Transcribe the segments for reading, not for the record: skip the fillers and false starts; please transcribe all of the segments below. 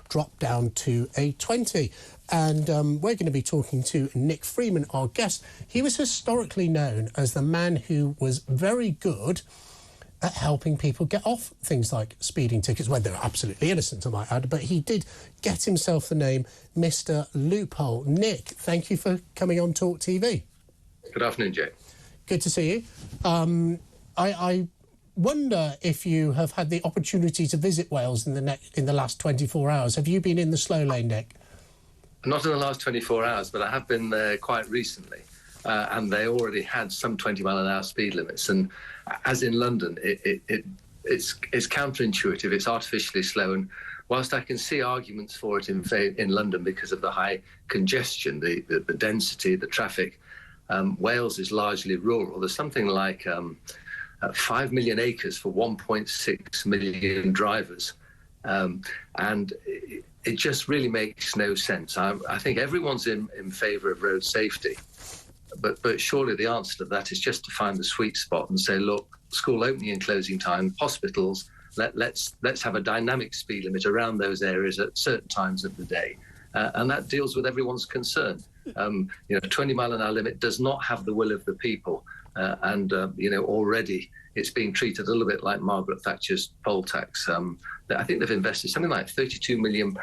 dropped down to a 20. And we're going to be talking to Nick Freeman, our guest. He was historically known as the man who was very good at helping people get off things like speeding tickets, when they're absolutely innocent, I might add. But he did get himself the name Mr. Loophole. Nick, thank you for coming on Talk TV. Good afternoon, Jay. Good to see you. I wonder if you have had the opportunity to visit Wales in the last 24 hours. Have you been in the slow lane, Nick? Not in the last 24 hours, but I have been there quite recently. And they already had some 20-mile-an-hour speed limits. And as in London, it's counterintuitive. It's artificially slow. And whilst I can see arguments for it in London because of the high congestion, the density, the traffic, Wales is largely rural. There's something like 5 million acres for 1.6 million drivers. And it just really makes no sense. I think everyone's in favour of road safety. But surely the answer to that is just to find the sweet spot and say, look, school opening and closing time, hospitals, let's have a dynamic speed limit around those areas at certain times of the day. And that deals with everyone's concern. 20-mile-an-hour limit does not have the will of the people. Already it's being treated a little bit like Margaret Thatcher's poll tax. I think they've invested something like £32 million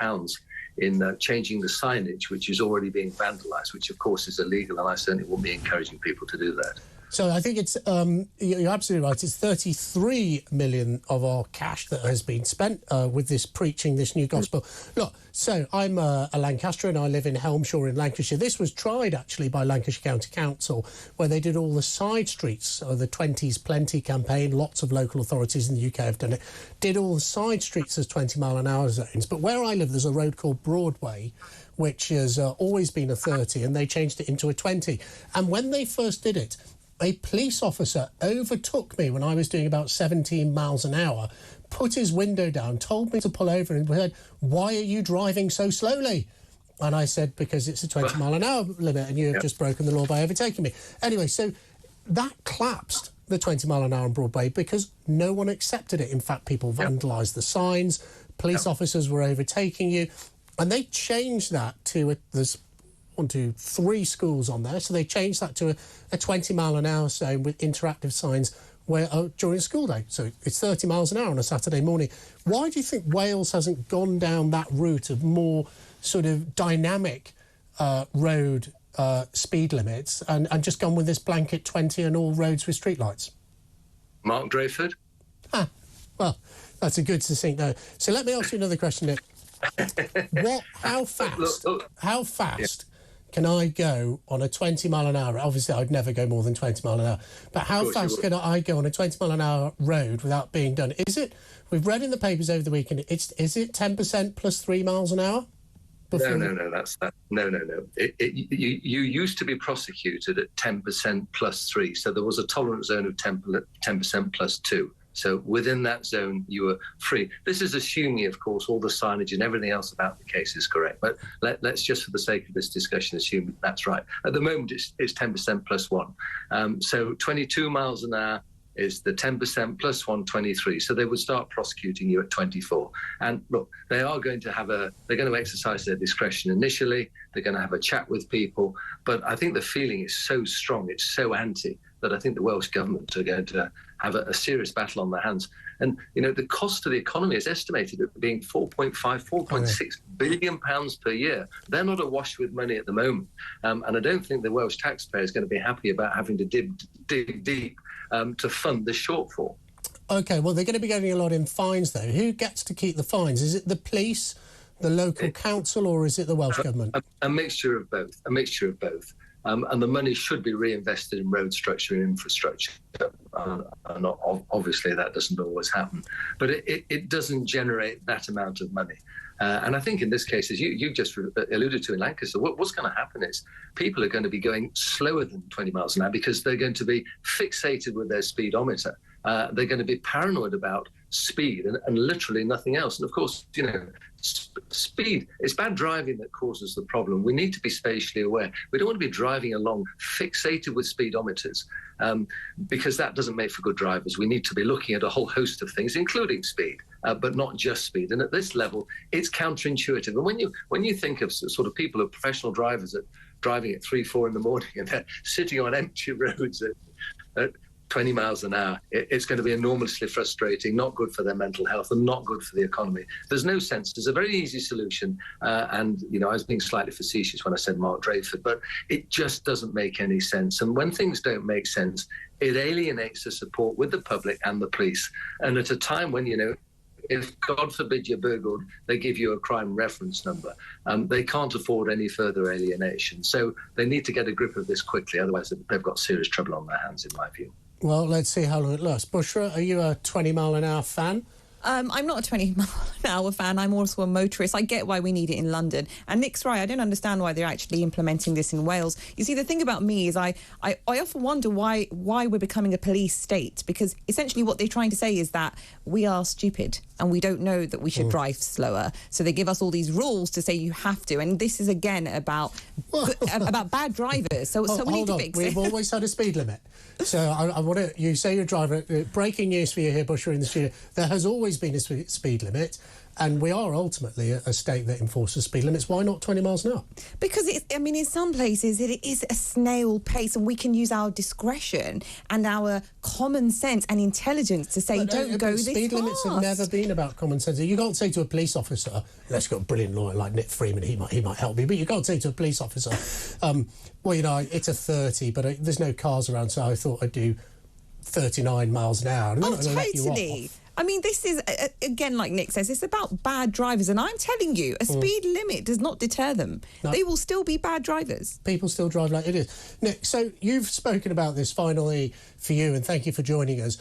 in changing the signage, which is already being vandalised, which of course is illegal, and I certainly won't be encouraging people to do that. So I think it's, you're absolutely right, it's 33 million of our cash that has been spent with this preaching, this new gospel. Look, so I'm a Lancastrian and I live in Helmshire in Lancashire. This was tried actually by Lancashire County Council, where they did all the side streets, the 20s Plenty campaign. Lots of local authorities in the UK have done it. Did all the side streets as 20-mile-an-hour zones. But where I live, there's a road called Broadway, which has always been a 30, and they changed it into a 20. And when they first did it, a police officer overtook me when I was doing about 17 miles an hour, put his window down, told me to pull over and said, "Why are you driving so slowly?" And I said, "Because it's a 20-mile-an-hour limit and you have just broken the law by overtaking me." Anyway, so that collapsed the 20-mile-an-hour on Broadway because no one accepted it. In fact, people vandalised the signs, police officers were overtaking you, and they changed that to there's 1, 2, 3 schools on there, so they changed that to a 20-mile-an-hour zone with interactive signs where during school day. So it's 30 miles an hour on a Saturday morning. Why do you think Wales hasn't gone down that route of more sort of dynamic road speed limits and just gone with this blanket 20 on all roads with streetlights? Mark Drayford? Well, that's a good succinct no. So let me ask you another question, Nick. How fast can I go on a 20-mile-an-hour? Obviously, I'd never go more than 20 mile an hour. But how fast can I go on a 20-mile-an-hour road without being done? Is it? We've read in the papers over the weekend. Is it 10% plus 3 miles an hour? No. That's that. No. You used to be prosecuted at 10% plus 3, so there was a tolerance zone of 10% plus 2. So within that zone, you were free. This is assuming, of course, all the signage and everything else about the case is correct. But let's just, for the sake of this discussion, assume that's right. At the moment, it's 10% plus 1. So 22 miles an hour is the 10% plus 1, 23. So they would start prosecuting you at 24. And look, they're going to exercise their discretion initially. They're going to have a chat with people. But I think the feeling is so strong, it's so anti, that I think the Welsh Government are going to have a serious battle on their hands. And, the cost to the economy is estimated at being 4.6 billion pounds per year. They're not awash with money at the moment. And I don't think the Welsh taxpayer is going to be happy about having to dig deep to fund the shortfall. OK, well, they're going to be getting a lot in fines, though. Who gets to keep the fines? Is it the police, the local council, or is it the Welsh Government? A mixture of both. And the money should be reinvested in road structure and infrastructure. And obviously, that doesn't always happen. But it doesn't generate that amount of money. And I think in this case, as you just alluded to in Lancaster, what's going to happen is people are going to be going slower than 20 miles an hour because they're going to be fixated with their speedometer. They're going to be paranoid about speed and literally nothing else. And of course, speed, it's bad driving that causes the problem. We need to be spatially aware. We don't want to be driving along fixated with speedometers, because that doesn't make for good drivers. We need to be looking at a whole host of things, including speed, but not just speed. And at this level, it's counterintuitive. And when you think of sort of people who are professional drivers driving at 3, 4 in the morning and they're sitting on empty roads at 20 miles an hour, it's going to be enormously frustrating, not good for their mental health and not good for the economy. There's no sense. There's a very easy solution. And, I was being slightly facetious when I said Mark Drayford, but it just doesn't make any sense. And when things don't make sense, it alienates the support with the public and the police. And at a time when, if, God forbid, you're burgled, they give you a crime reference number. They can't afford any further alienation. So they need to get a grip of this quickly. Otherwise, they've got serious trouble on their hands, in my view. Well, let's see how long it lasts. Bushra, are you a 20-mile-an-hour fan? I'm not a 20-mile-an-hour fan. I'm also a motorist. I get why we need it in London. And Nick's right. I don't understand why they're actually implementing this in Wales. You see, the thing about me is I often wonder why we're becoming a police state, because essentially what they're trying to say is that we are stupid and we don't know that we should drive slower. So they give us all these rules to say you have to. And this is, again, about bad drivers. So we need to fix it. We've always had a speed limit. So I want to... You say you're a driver. Breaking news for you here, Bushra, in the studio. There has always been a speed limit, and we are ultimately a state that enforces speed limits. Why not 20 miles an hour? Because in some places it is a snail pace, and we can use our discretion and our common sense and intelligence to say don't go this fast. Speed limits have never been about common sense. You can't say to a police officer, unless you've got a brilliant lawyer like Nick Freeman, he might help me, but you can't say to a police officer, well, it's a 30, but there's no cars around, so I thought I'd do 39 miles an hour. Oh, totally. I mean, this is, again, like Nick says, it's about bad drivers. And I'm telling you, a speed limit does not deter them. No. They will still be bad drivers. People still drive like it is. Nick, so you've spoken about this finally for you, and thank you for joining us.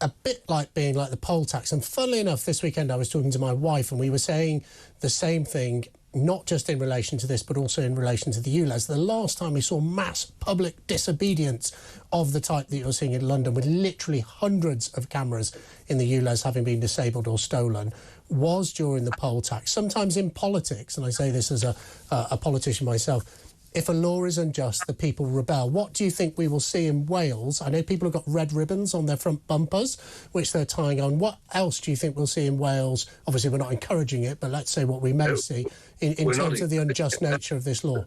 A bit like being like the poll tax. And funnily enough, this weekend I was talking to my wife and we were saying the same thing, not just in relation to this, but also in relation to the ULEZ. The last time we saw mass public disobedience of the type that you're seeing in London, with literally hundreds of cameras in the ULEZ having been disabled or stolen, was during the poll tax. Sometimes in politics, and I say this as a politician myself, if a law is unjust, the people rebel. What do you think we will see in Wales? I know people have got red ribbons on their front bumpers, which they're tying on. What else do you think we'll see in Wales? Obviously, we're not encouraging it, but let's say what we may see in terms of the unjust nature of this law.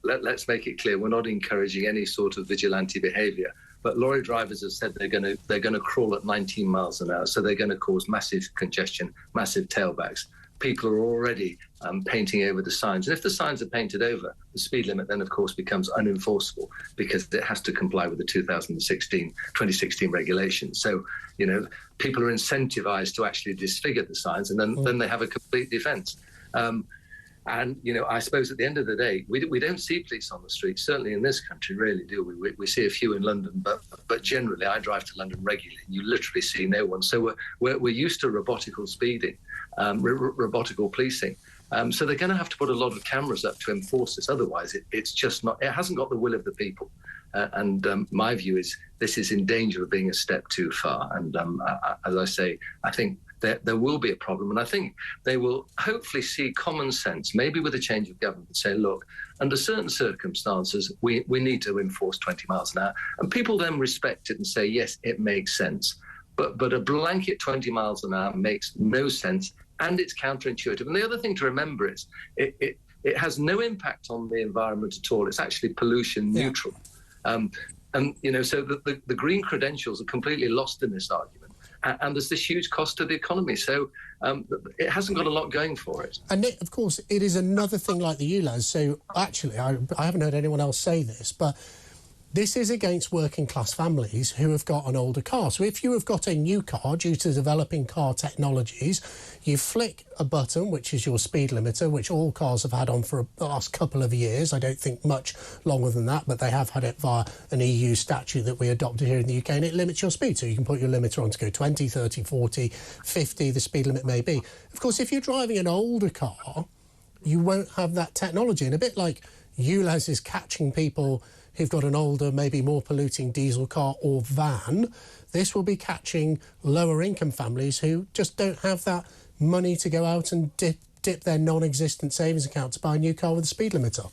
Let's make it clear, we're not encouraging any sort of vigilante behaviour. But lorry drivers have said they're going to crawl at 19 miles an hour, so they're going to cause massive congestion, massive tailbacks. People are already painting over the signs. And if the signs are painted over, the speed limit then, of course, becomes unenforceable because it has to comply with the 2016 regulations. So, people are incentivized to actually disfigure the signs, and then they have a complete defense. And, I suppose at the end of the day, we don't see police on the street, certainly in this country, really, do we? We see a few in London, but generally I drive to London regularly, and you literally see no one. So we're used to robotical speeding, robotical policing. So they're going to have to put a lot of cameras up to enforce this. Otherwise, it hasn't got the will of the people. And my view is this is in danger of being a step too far. And as I say, I think there will be a problem. And I think they will hopefully see common sense, maybe with a change of government, and say, look, under certain circumstances, we need to enforce 20 miles an hour. And people then respect it and say, yes, it makes sense. But a blanket 20 miles an hour makes no sense, and it's counterintuitive. And the other thing to remember is it has no impact on the environment at all. It's actually pollution neutral. So the green credentials are completely lost in this argument. And there's this huge cost to the economy. So it hasn't got a lot going for it. And Nick, of course, it is another thing like the ULEZ. So actually, I haven't heard anyone else say this, but this is against working class families who have got an older car. So if you have got a new car due to developing car technologies, you flick a button, which is your speed limiter, which all cars have had on for the last couple of years. I don't think much longer than that, but they have had it via an EU statute that we adopted here in the UK, and it limits your speed. So you can put your limiter on to go 20, 30, 40, 50, the speed limit may be. Of course, if you're driving an older car, you won't have that technology. And a bit like ULEZ is catching people who've got an older, maybe more polluting diesel car or van, this will be catching lower income families who just don't have that money to go out and dip their non-existent savings account to buy a new car with a speed limiter.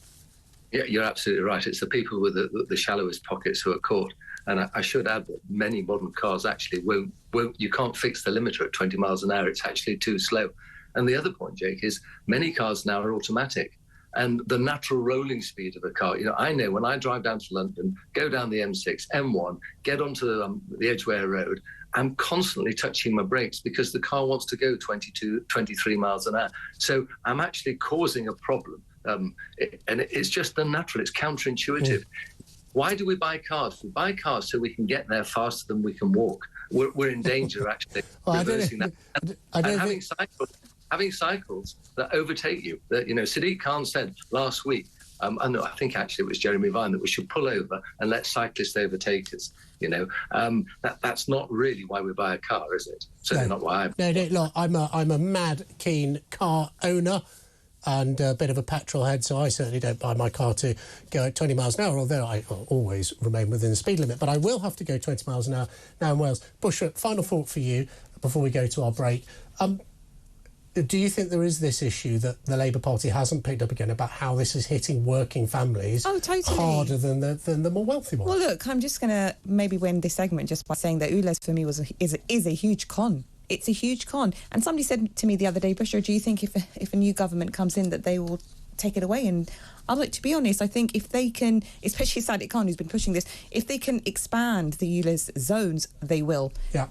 Yeah, you're absolutely right. It's the people with the shallowest pockets who are caught. And I should add that many modern cars actually won't. You can't fix the limiter at 20 miles an hour. It's actually too slow. And the other point, Jake, is many cars now are automatic. And the natural rolling speed of a car, I know when I drive down to London, go down the M6, M1, get onto the Edgware Road, I'm constantly touching my brakes because the car wants to go 22, 23 miles an hour. So I'm actually causing a problem. It's just unnatural. It's counterintuitive. Why do we buy cars? We buy cars so we can get there faster than we can walk. We're in danger, actually, reversing that. And having cycles that overtake you. That, Sadiq Khan said last week, I think actually it was Jeremy Vine, that we should pull over and let cyclists overtake us. That's not really why we buy a car, is it? Certainly not why I... No, look, I'm a mad keen car owner and a bit of a petrol head, so I certainly don't buy my car to go at 20 miles an hour, although I always remain within the speed limit. But I will have to go 20 miles an hour now in Wales. Bushra, final thought for you before we go to our break. Do you think there is this issue that the Labour Party hasn't picked up again about how this is hitting working families harder than the more wealthy ones? Well, look, I'm just going to maybe win this segment just by saying that ULEZ for me is a huge con. It's a huge con. And somebody said to me the other day, Bushra, do you think if a new government comes in that they will take it away? And I'm like, to be honest, I think if they can, especially Sadiq Khan, who's been pushing this, if they can expand the ULEZ zones, they will. Yeah.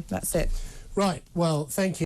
That's it. Right. Well, thank you.